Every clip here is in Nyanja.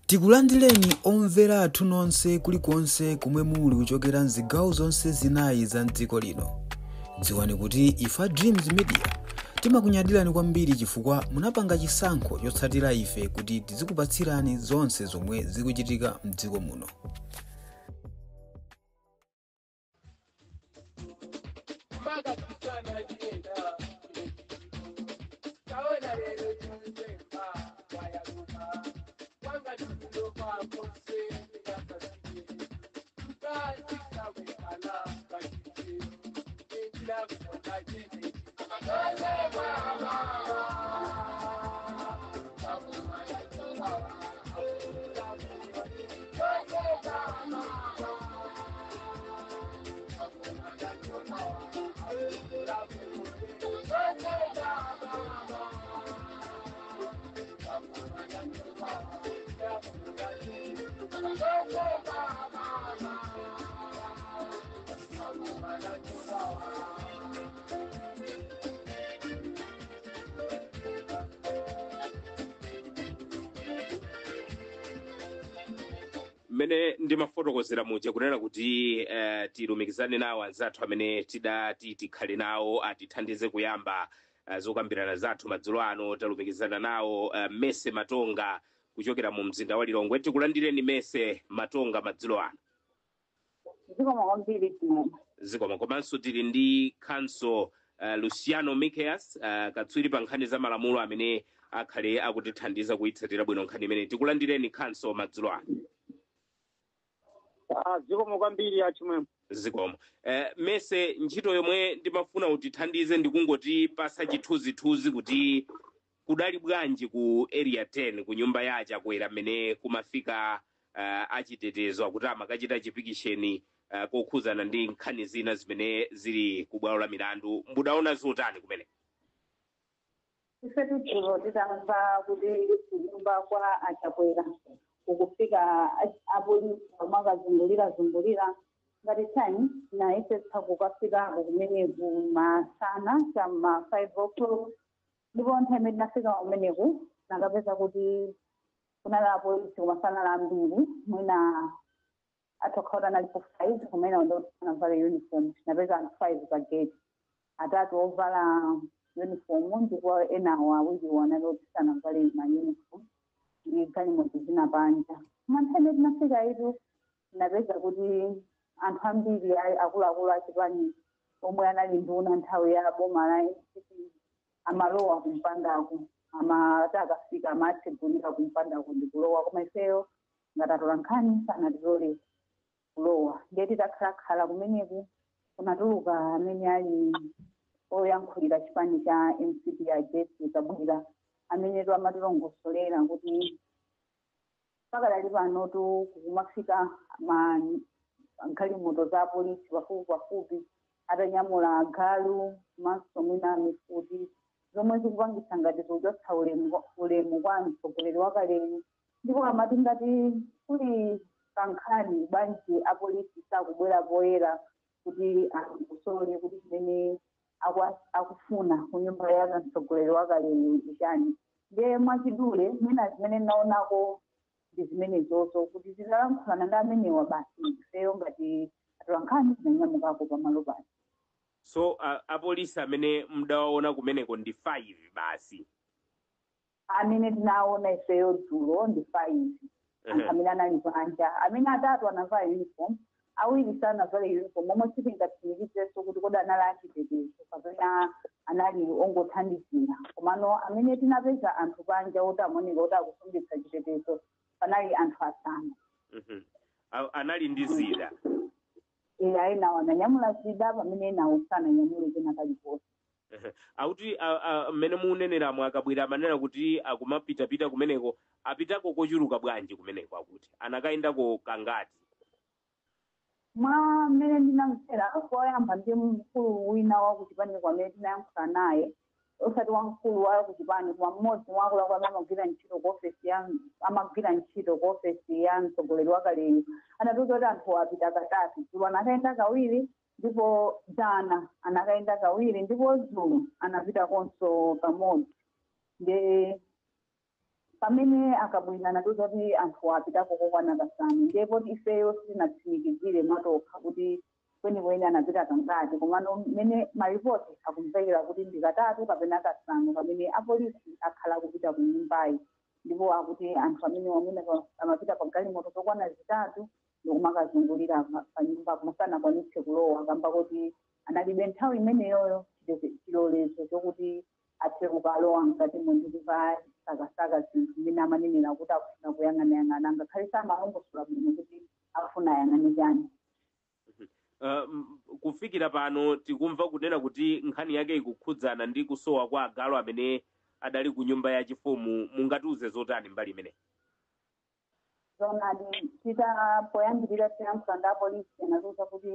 Tikulandireni omvera athu nonse kulikonse kumwe muli kuchokera mzigawo zonse zinayi za mdziko lino. Dziwani kuti ifa Dreams Media timakunyadirani kwambiri chifukwa munapanga chisankho chotsatira ife kuti tizikupatsirani zonse zomwe zikuchitika mdziko muno. Mene ndimafotokozera muje kunena kuti tilumikizane nawo anzathu amene tidati tikhale nawo atithandize kuyamba zokambirana zathu madzulo ano. Talumikizana nawo Mese Matonga kuchokera mu mzinda wa Lilongwe. Tikulandireni Mese Matonga madzulo ano. Zikoma komanso tili ndi Council Luciano Miqueias katswiri pa nkhani za malamulo amene akhale akutithandiza kuyitsatira bwino nkhani imene. Tikulandireni Council madzulo ano. Zikomo kwambiri achimwe. Zikomo. Mese ntchito yomwe ndimafuna utithandize ndikungoti pasa chithunzithunzi kuti kudali bwanji ku area 10 ku nyumba ya achakwera mmene kumafika achitetezo akuti amakachita chipikisheni kokhuzana ndi nkhani zina zimene zili ku bwalo la milandu. Mudaona zotani kumene? Ifetu titamva kuti kunyumba kwa achakwera ukufika apolisi amakazungulira ngati time na ife kukafika kumeneku masana chama 5 o'clock ndipo nthawi tinafika kumeneku nakapeza kuti kunali apolisi kumasana la mbiri mwina atokhaota nalipo 5 kumene ndoanavala uniform napeza anthu 5 pa gate atatu ovala uniform ndipo enawo awiri wanalotisana vale ma uniform galimoto zinapanja manthene tinafika itu napeza kuti anthu ambiri akuluakulu achipani omwe anali nduna nthawi ya boma la amalowa kumpandako amati akafika amatsegulira kumpandako ndikulowa koma ifeyo ngatatola nkhani sanatitole kulowa ndiye titakhalakhala kumeneku kunatuluka amene ali oyankhulira chipani cha MCP ya Jesse Kabwira amene amatilongosolera kuti pakadali panotu kumafika galimoto za polisi pafupi atanyamula galu maso mwina mifuti zomwe zikupangitsa ngati zochotsa ulemu kwa mtsogoleri wakaleni ndipo amati ngati kuli kankhani banji apolisi sakubwera poyera kuti akusole kuti chimene akufuna kunyumba ya mtsogoleri wakaleni ichani. Ndiye mwachidule mwina zimene naonako ndi zimene zozo kuti zilalankhulana ndi amenewa basi ifeyo ngati atolankhani zinanyamukako pamalo basi. So apolisi amene mdawaona kumeneko ndi 5 basi? Amene tinaona ifeyo dzulo ndi 5 anthu amene anali panja amene atatu anavala uniform awiri sanavala uniform omwe sitingatsimikizeso kuti kodi anali achitetezo kapena anali ongothandizira komano amene tinapeza anthu panja oti amoneka oti akusungitsa chitetezo panali anthu asanu. Anali ndi zida? Ainawo ananyamula zida pamene nawo sananyamule kena kaliposi. Auti mmene muneneramo akabwera amanena kuti akumapitapita kumeneko apitako kochuluka bwanji kumeneko akuti anakayendako kangati? Mwa mmene ndinamvera koyamba ndi mkulu wina wakuchipani kwamene tinayankhula naye osati wamkulu wa kuchipani koma mmodzi wakula kwa amagwira ntchito ku ofesi ya mtsogoleri wakaleni anatiuza kuti anthu apita katatu dzulo anakaenda kawiri ndipo dzana anakaenda kawiri ndipo dzulo anapita konso kamodzi. Nde pamene akabwirana toza kuti anthu apitako kokwana kasanu ndipo ifeyo sitinatsimikizire matokha kuti kwenikweni anapita kangati komano mmene maripoti akumvekera kuti ndi katatu kapena kasanu pamene apolisi akhala kupita ku nyumbayi ndipo akuti anthu amene amapita pa galimoto zokwana zitatu ndikumakazungulira pa nyumba kusanakwanitse kulowa kamba kuti analibe nthawi imeneyoyo chilolezo chokuti athe kukalowa mkati sakasaka zinthu zimene amanenera kuti akufuna kuyang'anayang'ana ngakhale samalongosola bwino kuti akufuna ayang'ane chani. Kufikira pano tikumva kunena kuti nkhani yake ikukhudzana ndi kusowa kwa agalu amene adali ku nyumba ya chifumu, mungatiuze zotani mbali imene? Zonadi poyambirira tiyankhula ndi apolisi anatiuza kuti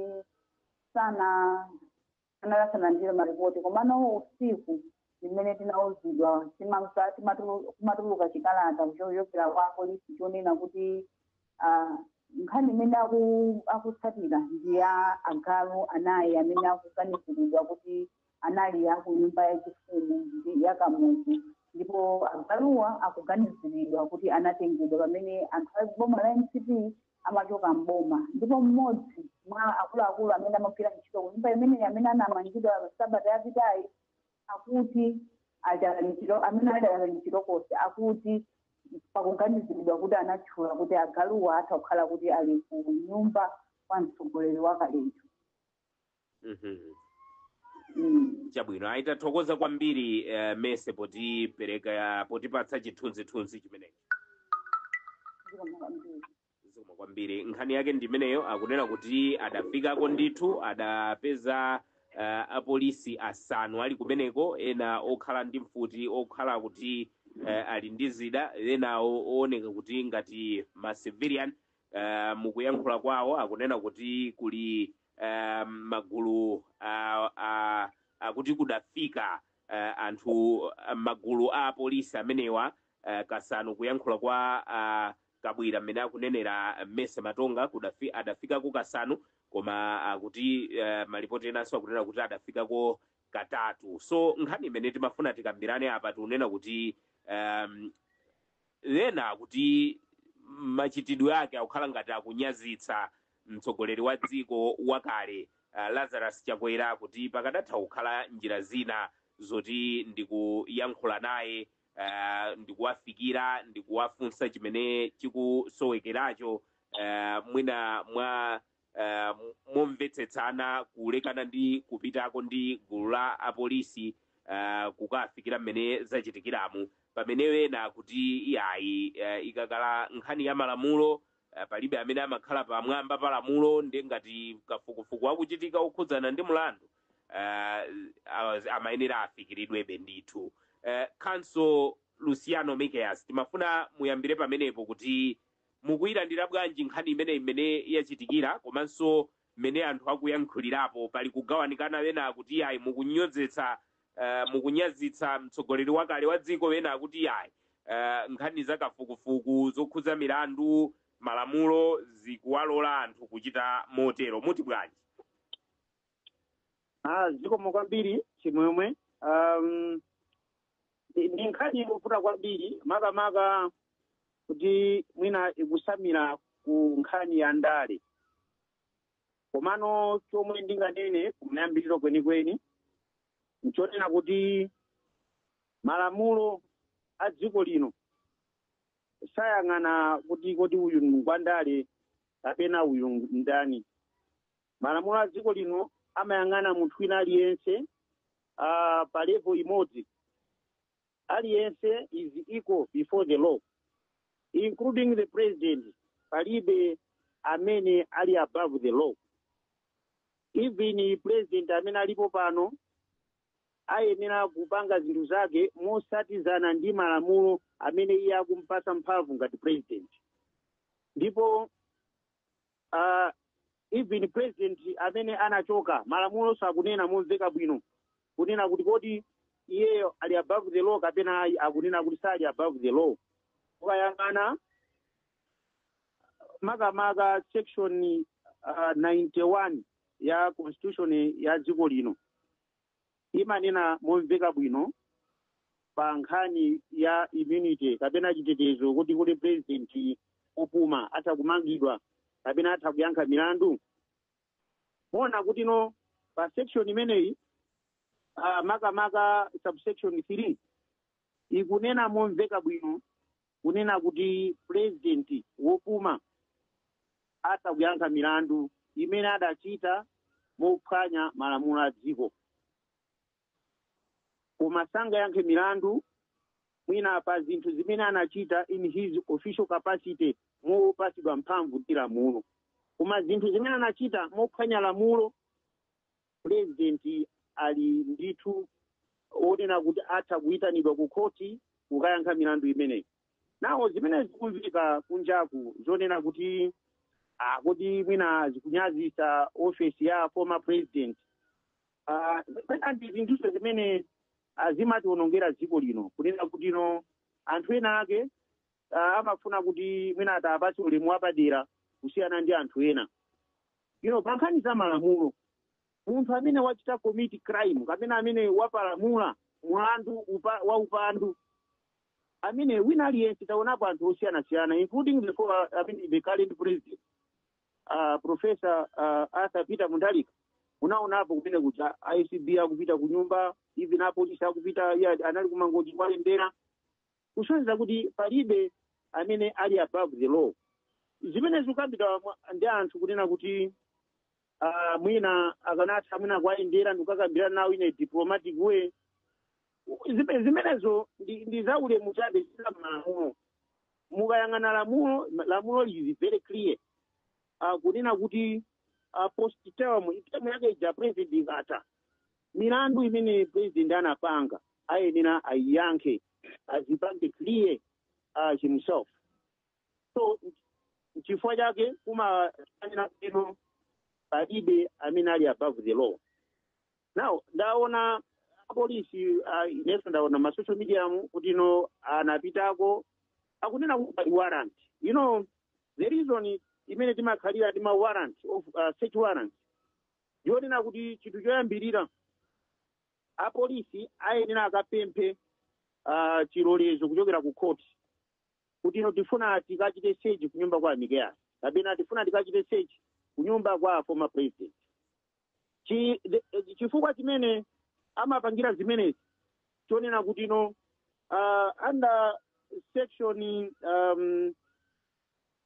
sanalasanandire maripoti komano usiku limene tinauzidwa kumatuluka chikalata choyokera kwa apolisi chonena kuti nkhani imene akutsatira ndi ya agalu anayi amene akuganiziridwa kuti anali ya ku nyumba ya chifumu ndi yakamuzu ndipo agaluwa akuganiziridwa kuti anatengedwa pamene anthu a boma la MCP amachoka mboma ndipo mmodzi mwa akuluakulu amene amagwira ntchito ku nyumba imeneyi amene anamangidwa sabata yapitayi akuti amene adalali mchilokosi akuti pakuganiziridwa kuti anatchula kuti agaluwa atha kukhala kuti ali ku nyumba kwa mtsogoleri wa kalecho. Chabwino aitathokoza kwambiri mese potipatsa chithunzithunzi chimenechi. Zikomo kwambiri. Nkhani yake ndimeneyo akunena kuti adafikako ndithu adapeza apolisi asanu ali kumeneko, ena okhala ndi mfuti okhala kuti ali ndi zida, ena ooneka kuti ngati ma civilian. Mukuyankhula kwawo akunena kuti kuli magulu akuti kudafika anthu magulu a apolisi amenewa kasanu, kuyankhula kwa Kabwira mmene akunenera Mese Matonga adafikako kasanu, koma akuti malipoti enanso akunena kuti adafikako katatu. So nkhani imene timafuna tikambirane apa tikunena kuti ena kuti machitidwe ake akukhala ngati akunyazitsa mtsogoleri wa dziko wakale Lazarus Chakwera, kuti pakadatha kukhala njira zina zoti ndikuyankhula naye, ndikuwafikira, ndikuwafunsa chimene chikusowekeracho, mwina mwa momvetsetsana kulekana ndi kupitako ndi gulu la apolisi kukafikira mmene zachitikiramu, pamene ena kuti iyayi ikakala nkhani ya malamulo palibe amene amakhala pamwamba pa lamulo, ndi ngati kafukufuku akuchitika okhudzana ndi mlandu amayenera afikiridwebe ndithu. Council Luciano Miqueias, timafuna muyambire pamenepo kuti mukuyilandira bwanji nkhani imene yachitikira, komanso mmene anthu akuyankhulirapo pali kugawanikana, wena kuti yayi mukunyazitsa mtsogoleri wakale wa dziko, wena akuti yayi nkhani za kafukufuku zokhudza milandu malamulo zikuwalola anthu kuchita motero. Muti bwanji? Zikomo kwambiri chimwemwe. Ni nkhani yovuta kwambiri makamaka kuti mwina ikusamira ku nkhani ya ndale, komano chomwe ndinganene kumuyambiriro kwenikweni nchonena kuti malamulo a dziko lino sayang'ana kuti uyu ngwandale kapena uyu ndani. Malamulo a dziko lino amayang'ana munthu wina aliyense pa level imodzi. Aliyense is equal before the law, including the president. Palibe amene ali above the law. Even the president amene alipo pano ayenera kupanga zinthu zake mosatizana ndi malamulo amene iye akumpasa mphamvu ngati president. Ndipo even president amene anachoka malamulo sakunena momveka bwino kunena kuti kodi iye ali above the law kapena akunena kuti sali above the law. Ukayang'ana makamaka section 91 ya constitution ya dziko lino imanena momveka bwino pa nkhani ya immunity kapena chitetezo kuti kuli president opuma atha kumangidwa kapena atha kuyankha milandu. Mona kuti no pa section imeneyi makamaka subsection 3 ikunena momveka bwino kunena kuti president wopuma atha kuyankha milandu imene adachita mophwanya malamulo a dziko. Koma sangayankhe milandu mwina pa zinthu zimene anachita in his official capacity mopasidwa mphamvu ndi lamulo. Koma zinthu zimene anachita mophwanya lamulo president ali ndithu onena kuti atha kuyitanidwa ku khoti kukayankha milandu imeneyi. Nawo zimene zikumveka kunjaku zonena kuti kuti mwina zikunyazisa ofesi ya former president ndi zinthu zimene zimationongera dziko lino kunena kuti no anthu ena ake amafuna kuti mwina atapatse ulemu wapadera kusiyana ndi anthu ena. Pa nkhani za malamulo munthu amene wachita commit crime kapena amene wapalamula mlandu wa upandu amene wina aliyense taonapo anthu osiyanasiyana including the current president Professor Arthur Peter Mutharika. Unaonapo kumene kuja ICB akupita ku nyumba even apolisi akupita anali kumangoji kwalembera kusonyeza kuti palibe amene ali above the law. Zimene zikukambidwa ndi anthu kunena kuti mwina akanatha mwina kwayendera ndikukakambirana nawo in a diplomatic way. Zimenezo ndi zaulemu chabe zisa malamulo. Mukayang'ana lamulo is very clear kunena kuti post term itamu yake ija president ikatha milandu imene president anapanga ayenera ayiyankhe azipange clear himself. So chifukwa chake kumaanena kuti palibe amene ali above the law. Now ndaona polisi inenso ndaona ma social media kuti no anapitako akunena kuti warrant. The reason imene timakhalira ndi ma warrant of search warrant yonena kuti chinthu choyambirira apolisi ayenera akapemphe chilolezo kuchokera ku court kuti tifuna tikachite search ku nyumba kwa Amikeas kapena tifuna tikachite search ku nyumba kwa former president. Chifukwa chimene amapangira zimenezi chonena kuti under section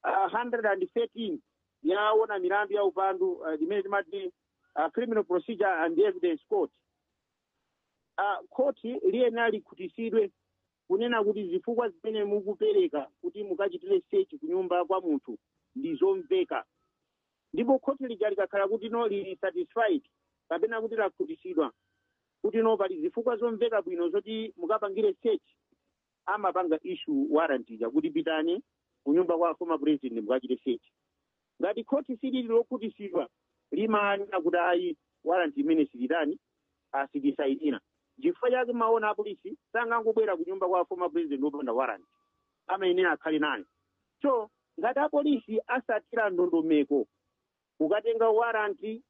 113 yaona milandu ya upandu limene timati criminal procedure and evidence court. Court liyenera likhutisidwe kunena kuti zifukwa zimene mukupereka kuti mukachitire search ku nyumba kwa munthu ndi zomveka. Ndipo court lija likakhala kuti lili satisfied kapena kuti lakhutisidwa kuti pali zifukwa zomveka bwino zoti mukapangire search amapanga issue warrant ija kuti pitani kunyumba kwa former president mukachite search. Ngati court silili lokhutisidwa limanena kuti ayi warrant imene silitani asitisayidira. Chifukwa chake maona apolisi sangangobwera kunyumba kwa former president opanda warrant amayenera akhale nayo. So ngati apolisi asatira ndondomeko ukatenga warrant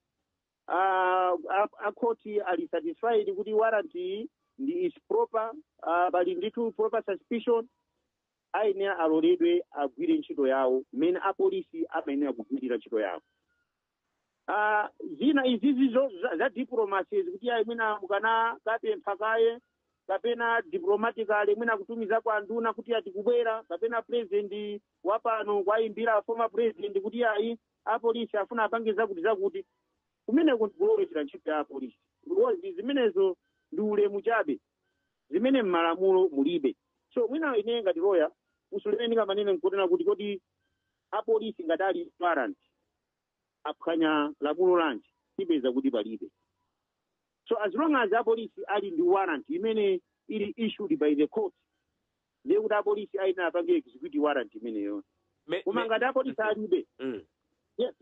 akoti ali satisfied kuti warrant ndi is proper bali ndithu proper suspicion ayenera aloledwe agwire ntchito yawo mmene apolisi amayenera kugwirira ntchito yawo. Zina izizizo za diplomacy kuti ayi mwina mukana kapempha kaye kapena diplomatically mwina kutumiza kwa nduna kuti atikubwera kapena president wapano kwayimbira former president kuti ayi apolisi afuna apange zakuti kumene kulowetera ntchito ya apolisi. Zimenezo ndi ulemu chabe zimene m'malamulo mulibe. So mwina ine ngati lawyer usulene ndingamanene nkuonera kuti kodi apolisi ngati ali warrant aphwanya lamulo lanji tipeza kuti palibe. So as long as apolisi ali ndi warrant imene ili issued by the court ndiye kuti apolisi ayenera apange execute warrant imeneyo. Koma ngati apolisi alibe yes.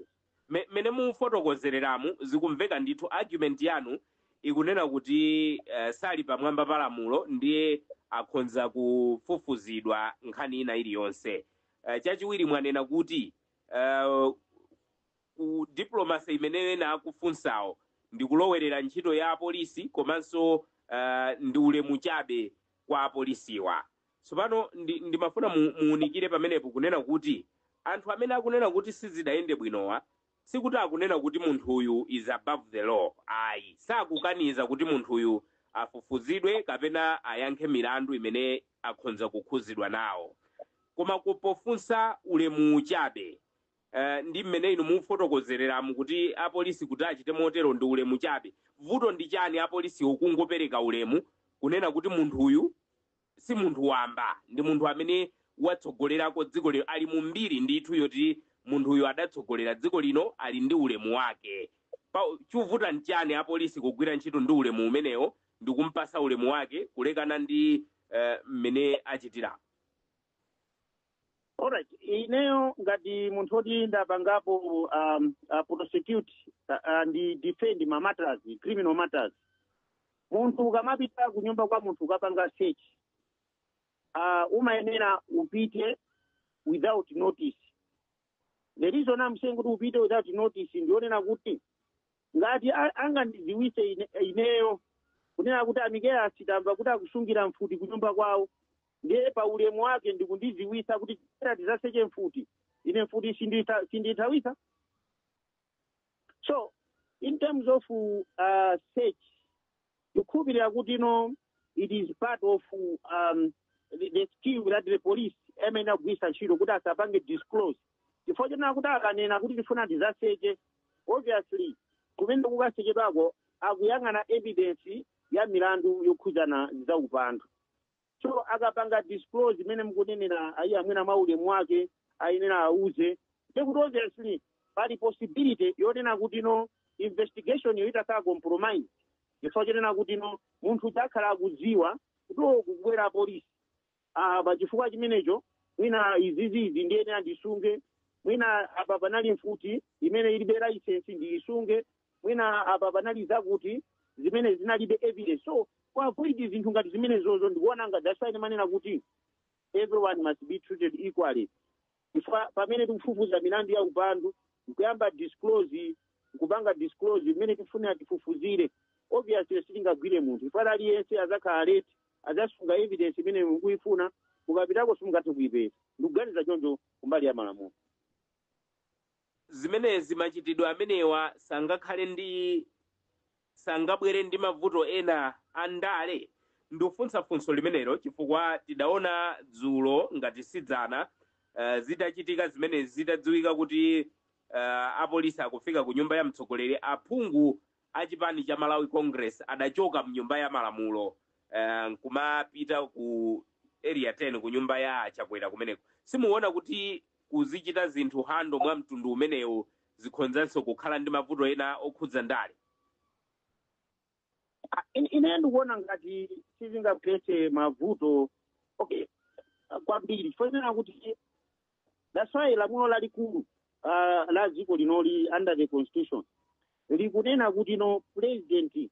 Mene mufotokozereramu zikumveka ndithu argument yanu ikunena kuti sali pamwamba pa lamulo ndiye akhonza kufufuzidwa nkhani ina iliyonse. Chachiwiri mwanena kuti ku diplomacy imene ena akufunsawo ndi kulowerera ntchito ya apolisi komanso ndi ulemu chabe kwa apolisiwa. Tsopano ndimafuna muunikire pamenepo kunena kuti anthu amene akunena kuti sizidayende bwinowa sikuti akunena kuti munthu uyu is above the law. Ayi, sakukaniza kuti munthu uyu afufuzidwe kapena ayankhe milandu imene akhonza kukhuzidwa nawo, koma kupofunsa ulemu chabe. Ndi mmene inu mufotokozereramu kuti apolisi kuti achite motero ndi ulemu chabe. Vuto ndi chani apolisi ukungopereka ulemu kunena kuti munthu uyu si munthu wamba, ndi munthu amene watsogolerako dziko lino, ali mu mbiri ndithu yoti munthu uyu adatsogolera dziko lino, ali ndi ulemu wake. Chuvuta nchani apolisi kugwira ntchito ndi ulemu umenewo ndi kumpasa ulemu wake kulekana ndi mmene achitira? Alright, ineyo ngati munthu oti ndapangapo prosecute ndi defend ma matters, criminal matters. Munthu ukamapita kunyumba kwa munthu ukapanga search, umayenera upite without notice. The reason I'm saying kuti upite without notice ndionena kuti ngati angandidziwise ineyo kunena kuti Amike asitamva kuti akusungira mfuti kunyumba kwawo, ndiye pa ulemu wake ndikundidziwisa kuti tizaseche mfuti, ine mfuti sindithawisa. So in terms of search, kukhulupirira kuti it is part of the skill that the police amene kugwisa ntchito kuti asapange disclose. Chifukwa chonena kuti akanena kuti tifuna tizaseche, obviously kumene kukasechedwako akuyang'ana evidence ya milandu yokhuzana za upandu. So akapanga disclose imene mukunenera ayi amwena maulemu wake ayenera auze, ndekuti obviously pali possibility yonena kuti investigation yoita sa compromise. Chifukwa chonena kuti munthu chakhala akudziwa kuti kubwera polisi pachifukwa chimenecho mwina izizi ndiyenera ndisunge, mwina apa panali mfuti imene ilibe license ndiyisunge, mwina apa panali zakuti zimene zinalibe evidence. So kwa avoid zinthu ngati zimene zozo ndikuona ngati that's why manena kuti everyone must be treated equally. Pamene tikufufuza milandu ya upandu nkuyamba disclose, nkupanga disclose imene tifuna tifufuzire, obviously sitingagwire munthu. Ifala aliyense azakhala late, azasunga evidence imene mukuyifuna, mukapitako simungathe kuyipeza. Ndikuganiza choncho kumbali ya malamulo. Zimenezi machitidwe amenewa sangabwere ndi mavuto ena andale. Ndifunsa funso limenelo chifukwa tidaona dzulo ngati sidzana zitachitika zimenezi zitadziwika kuti apolisi akufika ku nyumba ya mtsogoleri, aphungu achipani cha Malawi Congress adachoka mnyumba ya malamulo kumapita ku area 10 ku nyumba ya Chakwera kumeneko. Simuona kuti kuzichita zinthu hando mwa mtundu umenewu zikhonzanso kukhala ndi mavuto ena okhudza ndale? Ine ndikuona ngati sizingaphethe mavuto kwambiri. Chifukwa kuti that's why lamulo lalikulu la dziko linoli under the constitution likunena kuti president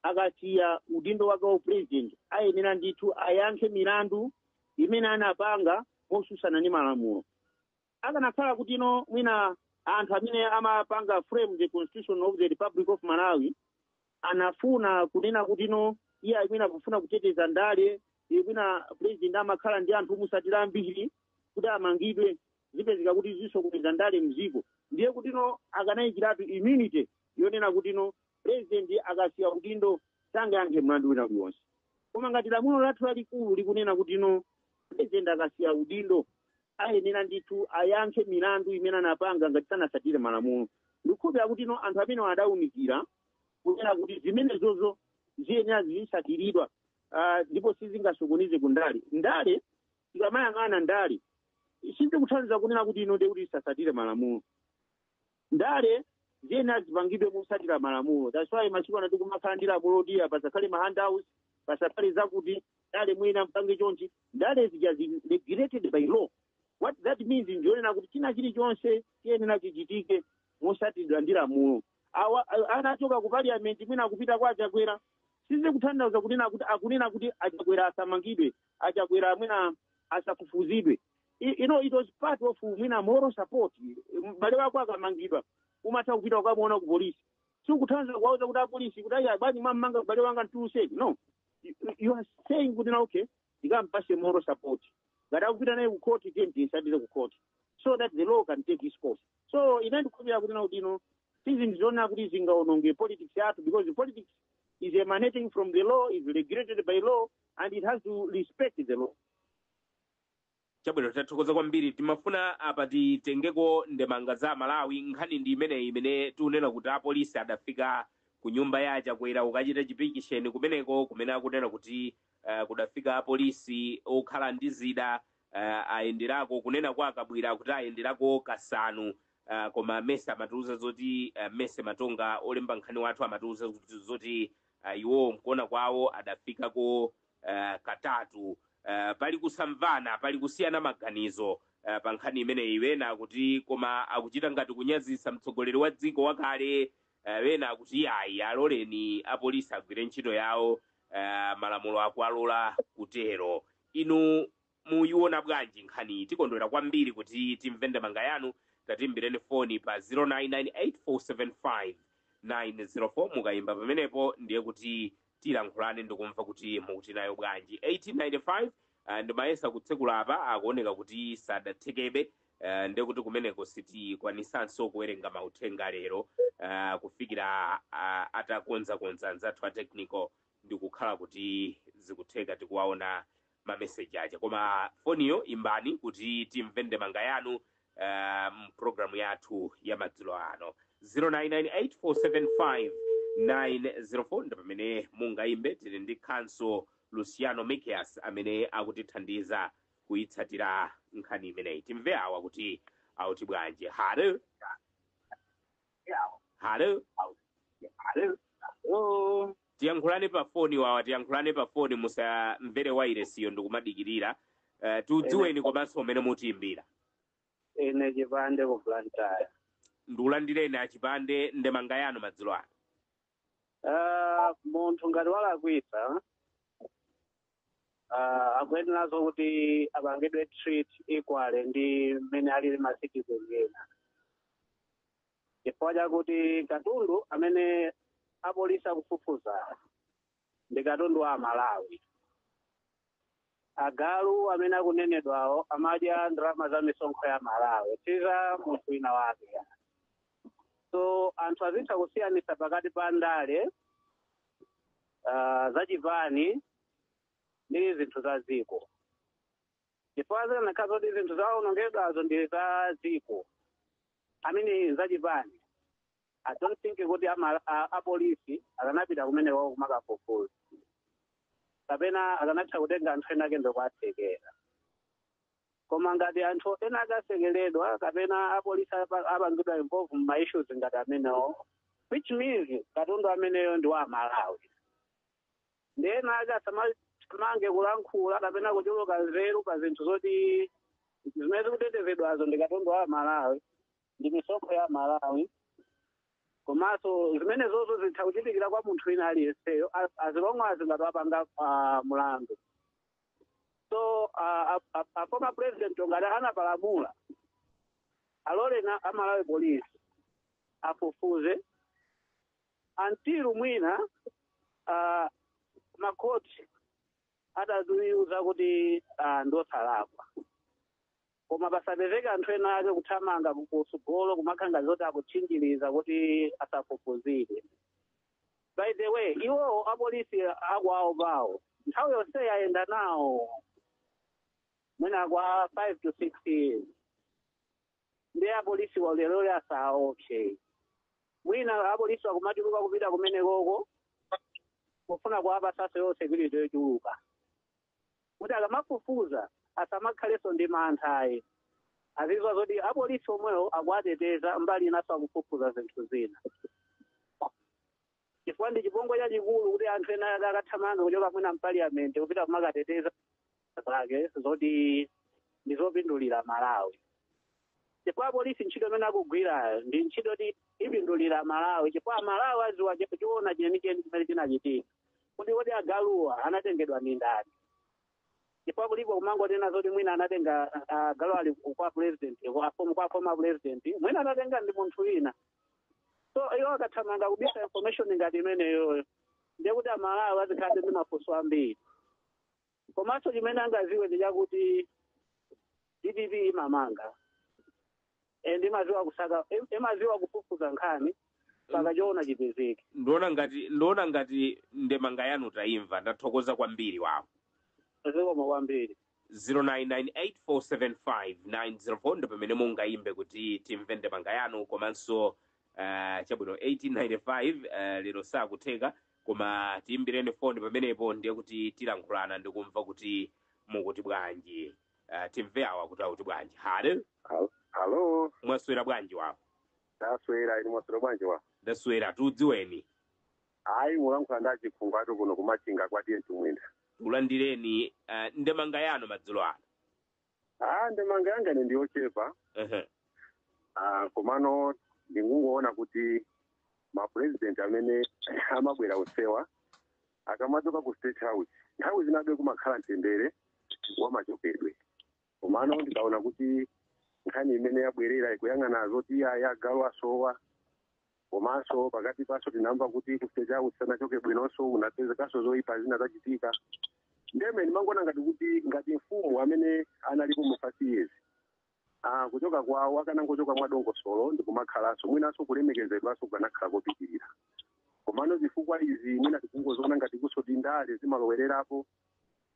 akasiya udindo wake wa president ayenera ndithu ayankhe milandu imene anapanga mosusana ndi malamulo. Akanakhala kuti mwina anthu amene amapanga frame the constitution of the Republic of Malawi anafuna kunena kuti iye amene akufuna kuteteza ndale, mwina president amakhala ndi anthu musatira ambiri kuti amangidwe zipezeka kuti zisokoneza ndale mziko, ndiye kuti akanayikiratu immunity yonena kuti president akasiya udindo sangayankhe mlandu wina uliwonse. Koma ngati lamulo lathu lalikulu likunena kuti president akasiya udindo ayenera ndithu ayankhe milandu imene anapanga ngati sanasatire malamulo. Ndikukhulupirira kuti anthu amene adawunikira kunena kuti zimene zozo ziyenera zisatiridwa ndipo sizingasokonize ku ndale. Ndale tikamayang'ana ndale sizikuthandiza kunena kuti ndekuti isasatire malamulo. Ndale ziyenera zipangidwe mosatira malamulo. That's why masiku ano tikumakhala ndi lamulo kuti pasakhale ma handouts, pasakhale zakuti ndale mwina mpange chonchi. Ndale zija regulated by law. What that means ndionena kuti china chilichonse chiyenera chichitike mosatidwa ndi lamulo. Anachoka ku parliament mwina akupita kwa Chakwera, sizikuthandiza kunena kuti akunena kuti Chakwera asamangidwe, Chakwera mwina asafufuzidwe. It was part of mwina moral support. Mbale wako akamangidwa umatha kupita ukamuona ku polisi, sikuthandiza kwauza kuti apolisi kuti ayi bani mamanga mbale wanga ntuseki. No, you are saying kuti na okay ndikampase moral support ngati akupita naye ku court then tisatire ku court so that the law can take its course. So inandikhulupirira kuti na kuti sizindizoona kuti zingaononge politics yathu, because the politics is emanating from the law, is regulated by law, and it has to respect the law. Chabwino tathokoza kwambiri. Timafuna apa titengeko ndemanga za Malawi. Nkhani ndi imene tunena kuti apolisi adafika ku nyumba yaja kwera ukachita chipikisheni kumeneko kumene akunena kuti kudafika apolisi okhala ndi zida ayenderako kunena kwa akabwira kuti ayenderako kasanu. Koma Mese amatiuza zoti Mese Matonga olemba nkhani wathu amatiuza zoti iwo mkuona kwawo adafikako katatu. Pali kusamvana, pali kusiyana maganizo pa nkhani imeneyi. Wena kuti koma akuchita ngati kunyazisa mtsogoleri wa dziko wakale, wena akuti ayi aloleni apolisi agwire ntchito yawo, malamulo akualola kutero. Inu muyiona bwanji nkhani? Tikondwera kwambiri kuti timve ndemanga yanu. Tatimbireni foni pa 0998475904 mukayimba pamenepo ndiye kuti tilankhulane ndikumva kuti mukuti nayo bwanji. 1895 ndimayesa kutsekula apa akuoneka kuti sadathekebe, ndiye kuti kumeneko sitikwanisanso kuwerenga mauthenga lero kufikira atakonza nzathu a technical ndikukhala kuti zikutheka tikuwaona mameseji aja. Koma foniyo imbani kuti timve ndemanga yanu programu yathu ya madzulo ano. 0998475904 ndi pamene mungayimbe. Tili ndi Khanso Luciano Mikias amene akutithandiza kuyitsatira nkhani imeneyi. Timve awa kuti auti bwanji. Halo. Tiyankhulane pa foni wawa, tiyankhulane pa foni, musamvere wairesiyo ndikumadikirira. Tudziweni komanso umene mutiimbira. Ine Chipande ku Blantyre. Ndikulandireni Achipande, ndemanga yanu madzulo ano. Munthu ngati walakwisa akuyeneranso kuti apangidwe treat equal ndi mmene alili ma citizen ena, chifukwa chakuti katundu amene apolisi akufufuza ndi katundu wa Malawi. Agalu amene akunenedwawo amadya ndalama za misonkho ya Malawi, tiza munthu wina wake. So anthu azitha kusiyanisa pakati pa ndale zachipani ndi zinthu za dziko. Chifukwa zinakhala zoti zinthu zaonongedwazo ndi za dziko, amene zachipani. I don't think kuti apolisi akanapita kumeneko kumakafufuza, kapena akanatha kutenga anthu ena ake ndokwathekera. Koma ngati anthu ena akasekeredwa kapena apolisi apangidwa involve ma issues ngati amenewo, which means katundu ameneyo ndi wa Malawi. Ndena akasamange kulankhula kapena kuchuluka nzeru pa zinthu zoti zimene zikutetezedwazo ndi katundu wa Malawi, ndi misonkho ya Malawi. Komanso zimene zozo zitha kuchitikira kwa munthu wina aliyenseyo as long as ngati wapanga mulandu. So former president ngati anapalamula alole a Malawi police afufuze until mwina makoti ataziuza kuti ndosalakwa. Koma pasapezeka anthu ena ake kuthamanga kusogolo kumakhanga zoti akutchinjiriza kuti asafufuzire. By the way, iwo apolisi akwawo pawo nthawi yonse ayenda nawo mwina kwa 5 to 6 years. Ndi apolisi walero asaopse. Mwina apolisi akumatuluka kupita kumenekoko kufuna kuwapa sasa yo security yochuluka. Kuti akamafufuza asamakhaleso ndi mantha ayi. Azizwa zoti apolisi omwewo akuwateteza mbali inaso akufufuza zinthu zina. Chifukwa ndi chipongwe chachikulu kuti anthu ena akathamanga kuchoka mwina mpaliyamenti kupita kumakateteza zake zoti ndizopindulira Malawi. Chifukwa apolisi ntchito imene akugwirayo ndi ntchito ti ipindulira Malawi, chifukwa Malawi aziwa chiona chenicheni chimene chinachitika. Kuti agaluwa anatengedwa ndi ndani. Chifukwa kulipo kumangotena zoti mwina anatenga galu ali kwa president, kwa former president, mwina anatenga ndi munthu wina. So iwo akathamanga kubisa information ngati imeneyo ndekuti amalawi azikhabe ndi mafunso ambiri komanso chimene angaziwe ndi chakuti DPP imamanga imaziwa kufufuza nkhani saka choona chipezeke. Ndiona ngati ndemanga yanu taimva, ndathokoza kwambiri wapo. Zikomo kwambiri. 0998475904 ndo pamene mungaimbe kuti timve ndemanga yanu komanso chabwino 1895 lero sakutheka koma tiimbireni foni pamenepo ndiye kuti tilankhulana ndikumva kuti mukuti bwanji. Timve awa kuti akuti bwanji. Halo. Mwaswera bwanji wapo? Ndaswera, ini mwaswera bwanji wapo? Ndaswera, tudziweni. Ayi mulankhula ndachifunga atu kuno kumachinga kwa tiye tumwenda. Tulandireni ndemanga yanu madzulo ano. Ndemanga yanga ndiyochepa. Komano ndingungoona kuti mapresident amene amabwera usewa akamatoka ku State House nthawi zinabe kumakhala mtendere wamachopedwe. Komano ndikaona kuti nkhani imene yabwerera ikuyang'ana zoti yagalu asowa komanso pakati paso tinamva kuti ku State House sanachoke bwinonso unapezekanso zoyipa zina zachitika. Ndeme ndimangona ngati mfumu amene analipo mu 5 years. Kuchoka kwawo akanangochoka mwadongosolo ndikumakhalanso mwinanso kulemekezedwanso kukanakhala kopitirira. Komano zifukwa izi mwina tikungozoona ngati kusoti ndale zimalowererapo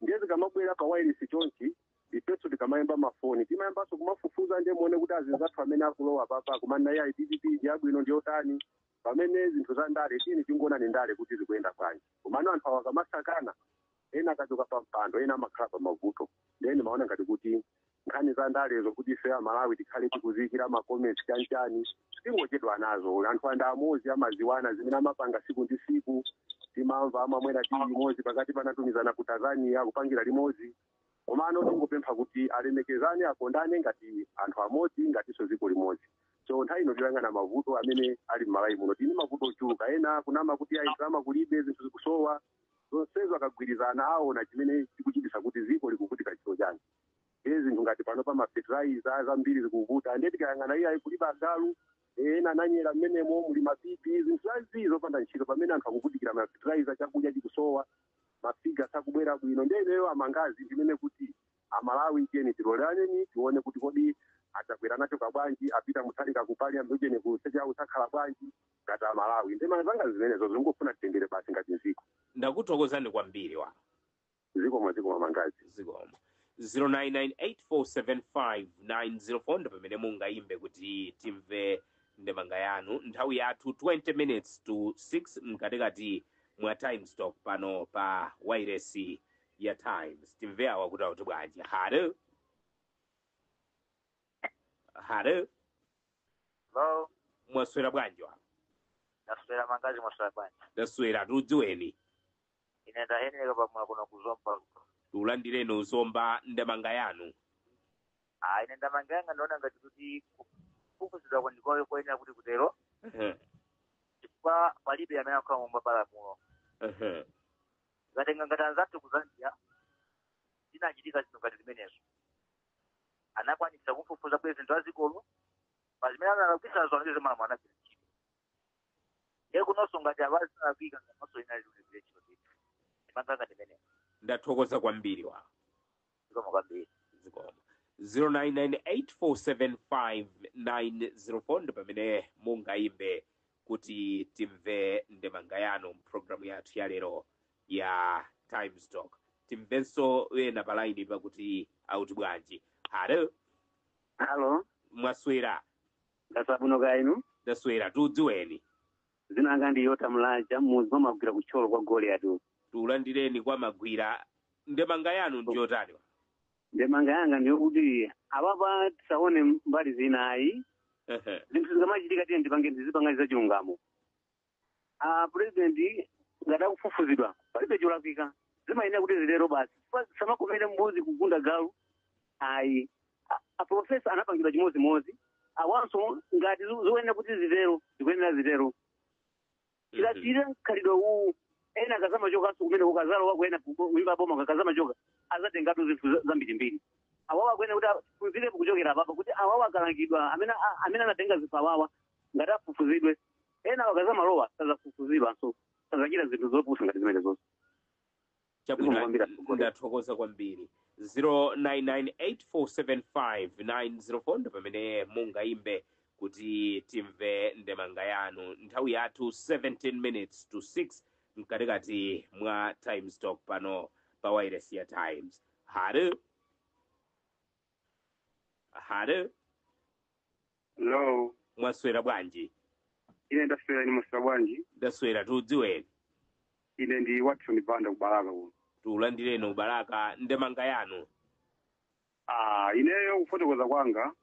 ndiye zikamabwera pa wireless chonchi ifeso tikamayemba mafoni timayembanso kumafufuza ndiye muone kuti azinzathu amene akulowa papa kumana ya IDP yabwino ndiyotani pamene zinthu za ndale tini tingoona ni ndale kuti zikuyenda bwanji. Komano anthu awakamasakana ena akachoka pa mpando ena amakhala pa mavuto then maona ngati kuti nkhani za ndalezo kuti ife amalawi tikhale tikuzikira makomenti chanchani tingochedwa nazo. Anthu anda amozi amaziwana zimene amapanga siku ndi siku timamva amamwera tili limodzi pakati panatumizana ku Tanzania kupangira limodzi. Komano tingopempha kuti alemekezane akondane ngati anthu amodzi ngatinso ziko limodzi. So nthawi ino tilangana mavuto amene ali m'Malawi muno tini mavuto ochuluka ena kunama kuti aizama kulibe zinthu zikusowa zonsezo akagwirizana aona chimene chikuchitisa kuti ziko likuvutika chito chani. Zinthu ngati pano pa mafertilizer zambiri zikuvuta ndiye tikayang'ana iye kuliba agalu ena nanyera mmenemo muli mapipi zinthu zazizo panda ntchito pamene anthu akuvutikira mafertilizer chakudya chikusowa mafiga sakubwera bwino ndiye ineyo amangazi ndimene kuti amalawi tiyeni tilolereni tione kuti kodi achakwera nacho kabwanji apita mutsalika kupalya mbujeni kuseja usakhala bwanji ngati amalawi ndemanga zanga zimenezo zingofuna titengere basi ngati nziko. Ndakuthokozani kwambiri wa zikomo mamangazi. Zikomo. 0998475904 ndo pamene mungaimbe kuti timve ndemanga yanu. Nthawi yathu 20 minutes to 6 mkatikati mwa time stock pano pa wireless ya Times. Timve awa kuti akuti bwanji. Halo. Halo. Hello. Mwaswera bwanji wa? Ndaswera mangazi mwaswera bwanji. Ndaswera tudziweni. Ine ndaheneka pamwe kuno kuzomba. Tulandireni uzomba ndemanga yanu. Ine ndemanga yanga ndiona ngati kuti kufufuzidwa kwandikoyo koyenera kuti kutero. Chifukwa palibe amene akhala mumbabala muno. Ngatenga ngati anzathu kuzambia zinachitika zinthu ngati zimenezo. Anakwanitsa kufufuza bwezi zinthu azikolo pazimene analakisa zonse zimalamu anagwira ntchito. Ndiye kunonso ngati abazi anagwika ngamonso inali kugwira ntchito zinthu. Ndemanga ngati zimenezo. Ndathokoza kwambiri wa. Zikomo kwambiri. Zikomo. 0998475904 ndo pamene mungaimbe kuti timve ndemanga yanu mprogramu yathu ya lero ya Time Stock. Timvenso wena palaini pakuti auti bwanji. Halo. Halo. Mwaswera. Ndasabuno kainu. Ndaswera tudziweni. Zinanga ndi Yota Mlaja muzi magwira kucholo kwa Goliath. Tulandireni kwa magwira ndemanga yanu ndiyotani wa? Ndemanga yanga ndiyo kuti ababa tisaone mbali zinayi. Zinthu zikamachitika tiye ndipange ndizipanga za chilungamo. President ngada kufufuzidwa palibe cholakwika zimayenera kuti zilero basi samakomere mbuzi kugunda galu ayi profesa anapangidwa chimozimozi awanso ngati zoyenera kuti zilero zikuyenera zilero chilatire khalidwe uwu ena akazama chokanso kumene ukazalo wakuena kuimba boma kakazama choka azatengatu zinthu zambirimbiri awawa akuyenera kuti afufuzirepo kuchokera papa kuti awawa akalangidwa amene anatenga zinthu awawa ngati afufuzidwe ena wakazama lowa sazafufuzidwanso azachita zinthu zopusa ngati zimene zonse. Chabwino ndathokoza kwambiri. 0998475904 ndo pamene mungaimbe kuti timve ndemanga yanu. Nthawi yathu 17 minutes to 6 mkatikati mwa time stock pano pa Wireless ya Times. Halo. Hello. Mwaswera bwanji? Ine ndaswera ni mwaswera bwanji? Ndaswera tudziweni. Ine ndi Watson Banda kubalaka uno. Tulandireni ubalaka ndemanga yanu. Ineyo kufotokoza kwanga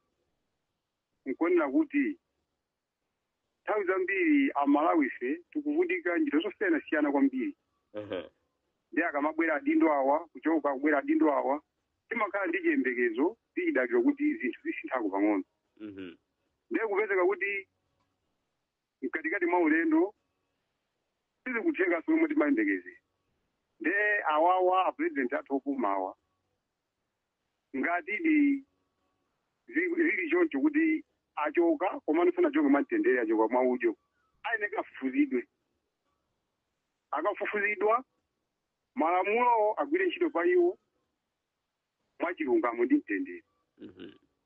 nkuonera kuti nthawi zambiri amalawi ife tikuvutika njira zosiyanasiyana kwambiri. Ndi akamabwera adindo awa kuchoka kubwera adindo awa timakhala ndi chiyembekezo tichidalira kuti zinthu zisinthako pang'ono. Ndiye kupezeka kuti mkatikati mwa ulendo sizikutheka somwe timayembekeze. Nde awawa apresident athu opumawa ngati zili choncho kuti achoka komano sanachoke mwamtendere achoka mwaudyo ayeneka afufuzidwe. Akafufuzidwa malamulo agwire ntchito pa iwo mwachilungamo ndi mtendere.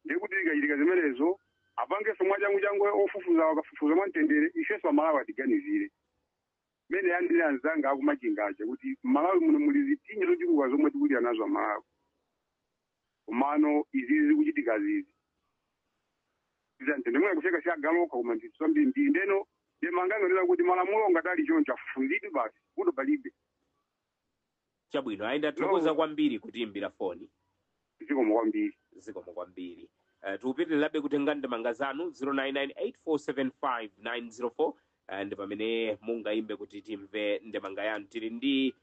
Ndiye kuti zikachitika zimenezo apangenso mwachangu ofufuza akafufuza mwamtendere ifenso amalawi atiganizire. Mene yandire anzanga akumachingacha kuti Malawi muno muli zitinyo zochuluka zomwe tikulira nazo Malawi. Komano izi zikuchitika zizi. Ndimwe kucheka chagaloka koma ndisambiri ndi ndeno ndemanga ngorera kuti malamulo ngatali choncho afufuzidwe basi kudo palibe. Chabwino aenda thokoza kwambiri kutimbira foni. Zikomo kwambiri. Tupitirirabe kutenga ndemanga zanu 0998475904 ndi pamene mungaimbe kuti timve ndemanga yanu. Tili ndi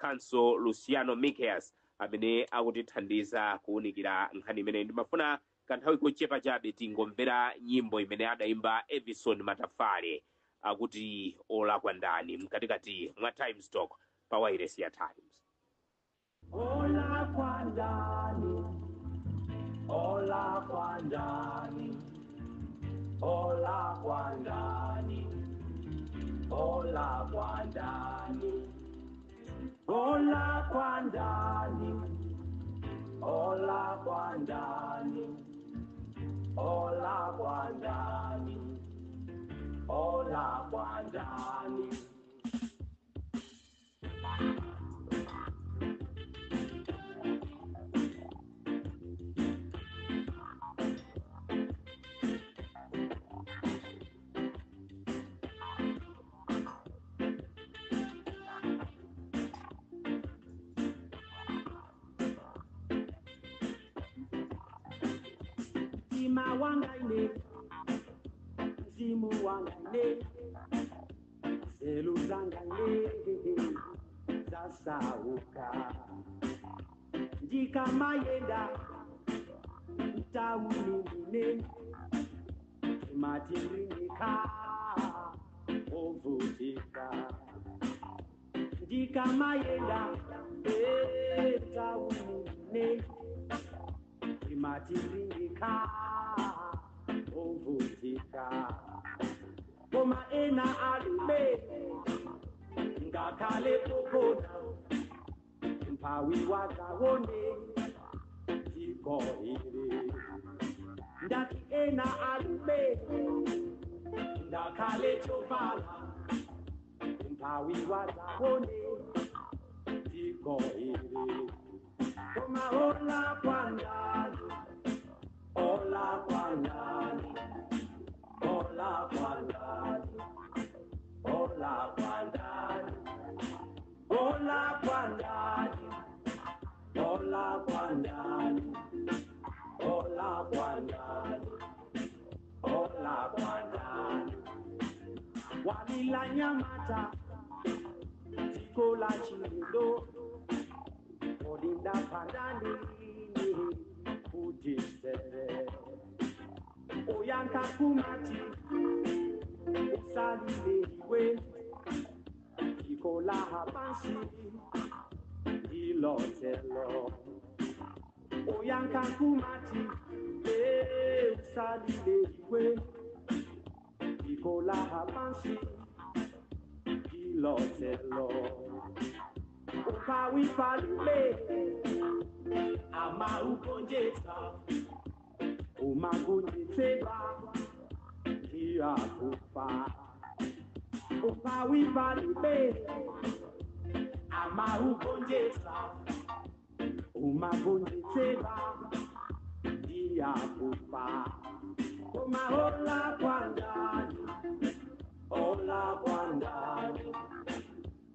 Council Luciano Miqueias amene akutithandiza kuunikira nkhani imene ndimafuna kanthawi kochepa chabe tingomvera nyimbo imene adaimba Evison Matafale akuti olakwa ndani mkatikati mwa time stock pa Wireless ya Times. Olakwa ndani, olakwa ndani, olakwa ndani, olakwa ndani, olakwa ndani, olakwa ndani, olakwa ndani, olakwa ndani. Mzima wangaine, mzimu wangaine, selu zangaine, zasauka. Ndika mayenda, mtauni mine, matindika, ovutika. Ndika mayenda, mtauni mine, matindika, ovutika. Koma ena alume, ngakale kokona, mpawi wakawone, tiko hiri. Ndaki ena alume, ngakale chovala, mpawi wakawone, tiko hiri. Koma ola kwandani, ola kwandani, ola kwandani, ola kwandani, ola kwandani, ola kwandani, ola kwandani, ola kwandani. Walila nyamata, tikola chindo, olinda pandani, ujisere. Oyanka kumati, usalile iwe, ikola hapansi, ilotelo. Oyanka kumati, usalile iwe, ikola hapansi, ilotelo. ilotelo ukawifalme ama ugonjesa umagonjeseba iyakufa ukawifalme ama ugonjesa umagonjeseba iyakufa Hola Kwandani, hola Kwandani,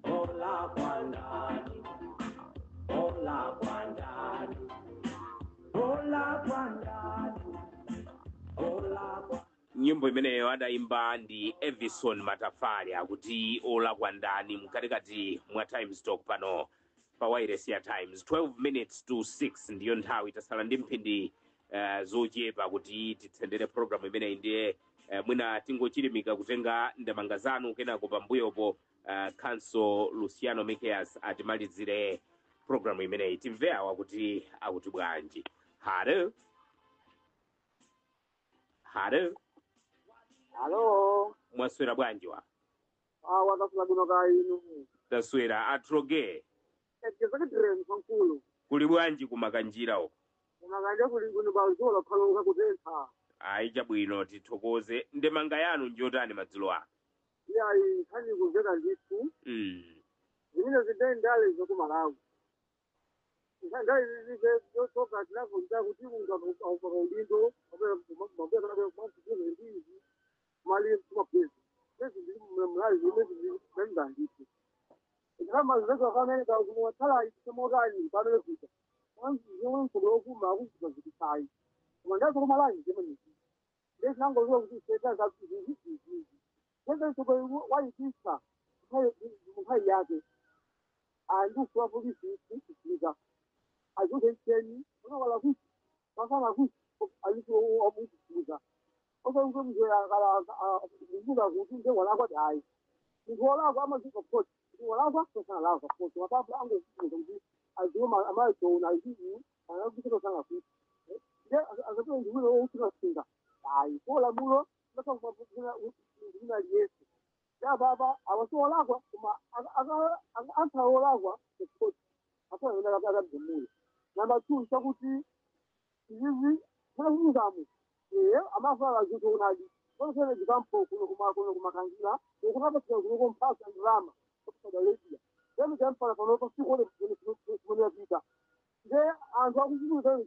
hola Kwandani, hola Kwandani, hola Kwandani, hola Kwandani. Nyimbo imeneyo adaimba ndi Evison Matafari akuti ola kwandani mkatikati mwa Times Talk pano pa wireless ya Times. 12 minutes to 6 ndiyo nthawi tasala ndi mphindi zochepa kuti titsendere program imene ndiye mwina tingochilimika kutenga ndemanga zanu kenako pambuyopo Council Luciano Miqueias atimalizire program imeneyi. Timve awa kuti akuti bwanji. Halo Hello. Mwaswera bwanji wa? Watasula bino kainu. Taswera atroge. Ekizakadire mfankulu. Kuli bwanji kumakanjira uko? Kumakanja kuli kuno bazola khalonga kutentha. Ayi chabwino tithokoze ndemanga yanu njotani madzulo ano. Iyayi khani kuveka ndithu. Zimene zidendale zokumalawi. Ndai zize zotoka tilavu kuti kunga kwa udindo mabera ndizi mali kumapezi. Lezi ndi mlazi lezi ndenda ndithu. Kama zeko kama ndio kumwatala isemorani bado kuja. Wanzi yoni kuloku makuza zikai. Kumanda kwa malazi jamani. Lezi nango zo kuteta za hizi. Lezi tuko waitisa. Hai yake. Andu kwa polisi kusikiza. Ajude cheni, wala kusi. Sasa kusi alipo amukusikiza. Oso ngo mjera kala nguga kutunde wala kwa dai. Ngola kwa maziko pot. Wala kwa sana la kwa pot. Wababu ango kutunde. Azuma amacho na hivi, anakutoka sana kusi. Je, azapo ngulo ukusinga. Ai, kola mulo, nako kuna Yesu. Ya baba, awasola kwa kuma aka ola kwa pot. Hapo ndio nataka kumuli. Number 2 sakuti hizi nahuzamu amafala zitu unadi wosele zikampo kuno kumakangira ukupata kuno mpasa drama kutoka Libya ndio jampa kwa kwa siku ile vita je anza kujibu ndio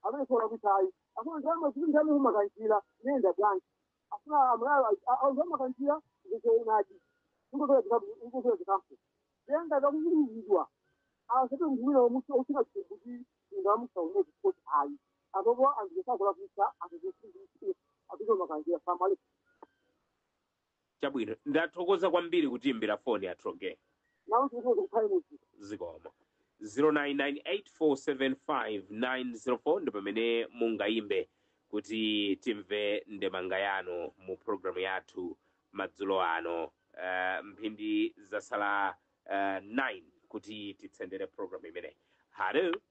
amesema vitai hapo drama ndio kumakangira nenda blank afuna amrala au kumakangira ndio unadi uko zikampo ndio ndio kujibwa Asante ngwino mucho ukina kubuji ngamusa uno kuko ai agogo angeza kula kusa abizo makanjia famali chabwino ndathokoza kwambiri kutimbira phone atroge nawo tuko kuphaimuzi zikoma 0998475904 ndipo pamene mungaimbe kuti timve ndemanga yanu mu program yathu madzulo ano mphindi zasala 9 kuti titsendere program imene. Halo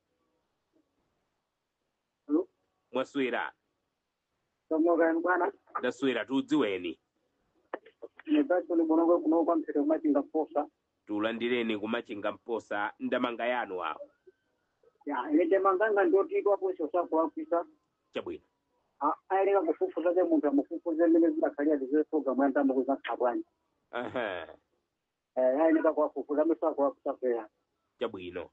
Mwaswera Tomoga bwana Ndaswera tudziweni Nebato ni bonongo kuno kwa mtero machinga posa tulandireni kumachinga mposa ndemanga yanu awo ya ile ndemanga ndoti kwa posa kwa ofisa chabwino aile kufufuza ze muntu amufufuza mene zindakalia zizo program yanta mukuza kabwani aile kwa kufufuza mesa kwa kusafia chabwino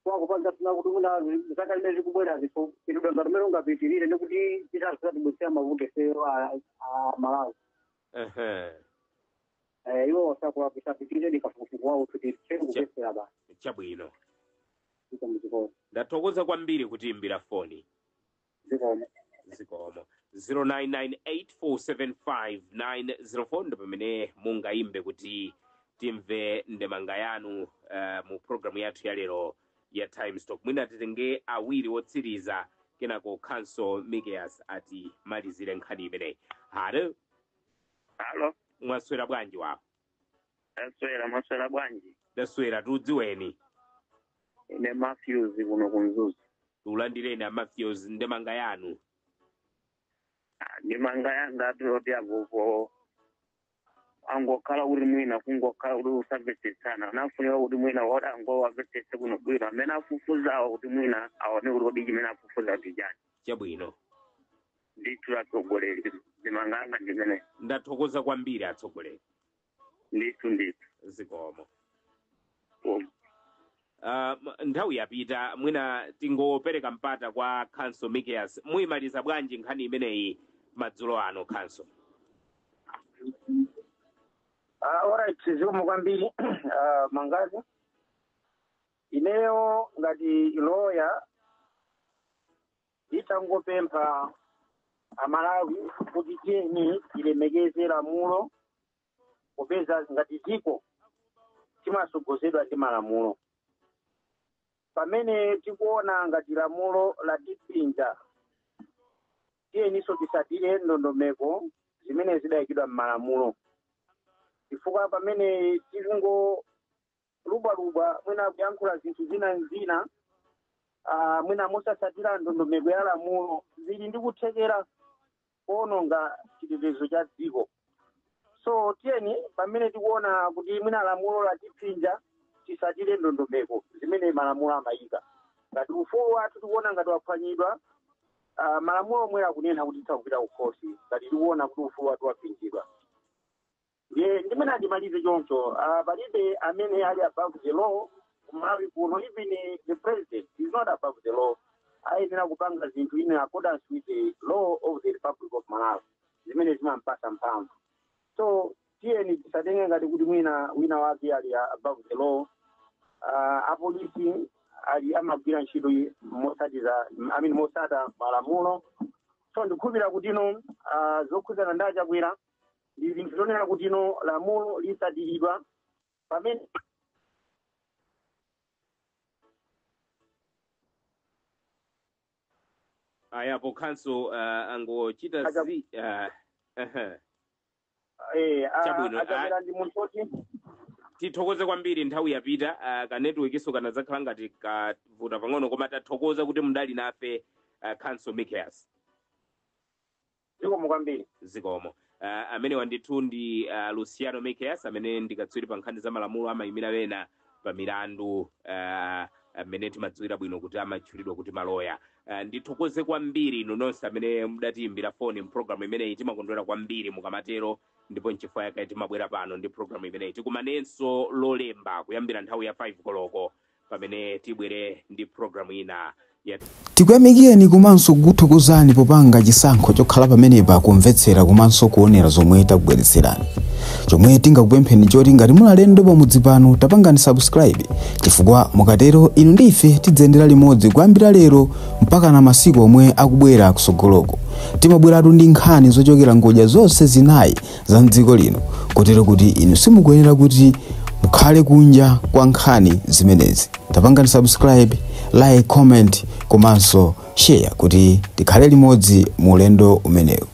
kwa kupanga tuna kudumuna zaka imezi kubwera zifo kidogo ndarumero ngapitirire nekuti tisasa tibusema mavuke seo malawi iwo wasakwa kusapitirire dikafufuwa ututi chengu kesera ba chabwino iko muziko ndathokoza kwambiri kutimbira phone zikomo 0998475904 ndipo pamene mungaimbe kuti timve ndemanga yanu mu program yathu ya lero ya Times Talk. Mwina titenge awiri wotsiriza kenako Council Miqueias ati malizire nkhani imeneyi. Halo mwaswera bwanji wapo? Mwaswera bwanji? Ndaswera tudziweni. Ine Matthews kuno kunzuzu. Tulandireni a Matthews ndemanga yanu. Ndemanga yanga toti agogo angokhala uri mwina kungokhala uri usamvetsetsana nafunika kuti mwina wada angowamvetsetse kuno bwino amene afufuzawo kuti mwina aone kuti kodi chimene afufuza kuti chani chabwino ndithu atsogoleri zimanganga ndimene ndathokoza kwambiri atsogoleri ndithu zikomo nthawi yapita mwina tingopereka mpata kwa Council Mikias muyimaliza bwanji nkhani imeneyi madzulo ano Council? Alright, zikomo kwambiri Mangazi. Ineyo ngati lawyer itangopempha Amalawi kuti tiyeni tilemekeze lamulo kupeza ngati dziko timasogozedwa ndi malamulo. Pamene tikuona ngati lamulo latipinja tiyeniso tisatire ndondomeko zimene zidayikidwa m'malamulo. Chifukwa pamene tilingo luba mwina kuyankhula zinthu zina mwina musasatira ndondomeko ya lamulo zili ndi kuthekera kuononga chitetezo cha dziko. So tiyeni pamene tikuona kuti mwina lamulo latipinja tisatire ndondomeko zimene malamulo amayika. Ngati ufulu wathu tikuona ngati waphwanyidwa malamulo omwe akunena kuti tikupita kukhosi ngati tikuona kuti ufulu wathu wapinjidwa. Ndimene ndimalize choncho palibe amene ali above the law Malawi kuno. Even the president is not above the law. Ayenera kupanga zinthu in accordance with the law of the Republic of Malawi zimene zimampasa mphamvu. So tiyeni tisatenge ngati kuti wina wake ali above the law. Apolisi ali amagwira ntchito mosata malamulo. So ndikukhulupirira kuti zokhuzana ndi achakwera ndi zinthu zonena kuti lamulo lisadiridwa pamene ayapo Council angochita chabwino ndi munthu tithokoze kwambiri nthawi yapita ka network iso kana zakhala ngati kavuta pang'ono koma tathokoza kuti mudali nafe Council Mikias. Zikomo kwambiri. Zikomo. Amene wandithu ndi Luciano Mikias amene ndikatswiri pa nkhani za malamulo amayimira wena pa milandu amene timadziwira bwino kuti amatchulidwa kuti maloya. Ndithokoze kwambiri inu nonse amene mudatiyimbira foni program imeneyi timakondwera kwambiri mukamatero ndipo nchifukwa yake timabwera pano ndi program imeneyi tikumanenso lolemba kuyambira nthawi ya 5 koloko pamene tibwere ndi program ina tikuyamikeni komanso kukuthokozani popanga chisankho chokhala pamenepa kumvetsera komanso kuonera zomwe takubweretserani. Chomwe tingakupempheni choti ngati muli alendo pamudzi pano tapangani subscribe chifukwa mukatero inu ndife tidzendera limodzi kuyambira lero mpaka na masiku omwe akubwera kusogoloko. Timabweratu ndi nkhani zochokera ngodya zonse zinayi za mdziko lino kotero kuti inu simukuyenera kuti mukhale kunja kwa nkhani zimenezi. Tapangani subscribe, like, comment komanso share kuti tikhale limodzi mu ulendo umenewu.